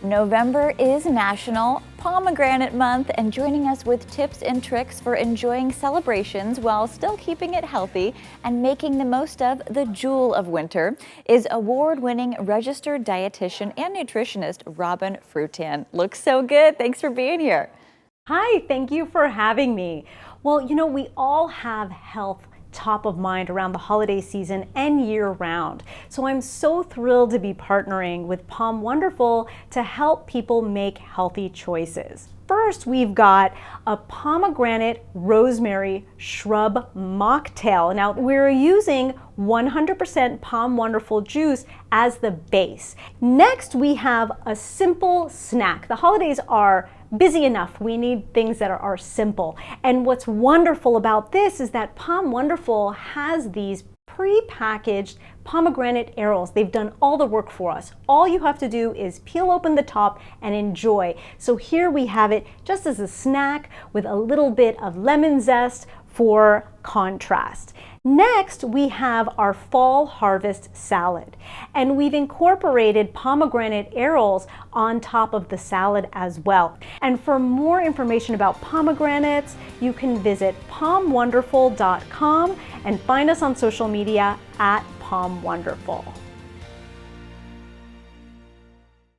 November is National Pomegranate Month, and joining us with tips and tricks for enjoying celebrations while still keeping it healthy and making the most of the jewel of winter is award-winning registered dietitian and nutritionist Robin Foroutan. Looks so good. Thanks for being here. Hi, thank you for having me. Well, we all have health top of mind around the holiday season and year round. So I'm so thrilled to be partnering with Pom Wonderful to help people make healthy choices. First, we've got a pomegranate rosemary shrub mocktail. Now, we're using 100% Pom Wonderful juice as the base. Next, we have a simple snack. The holidays are busy enough. We need things that are simple. And what's wonderful about this is that Pom Wonderful has these pre-packaged pomegranate arrows. They've done all the work for us. All you have to do is peel open the top and enjoy. So here we have it just as a snack with a little bit of lemon zest for contrast. Next, we have our fall harvest salad, and we've incorporated pomegranate arrows on top of the salad as well. And for more information about pomegranates, you can visit pomwonderful.com and find us on social media at PomWonderful.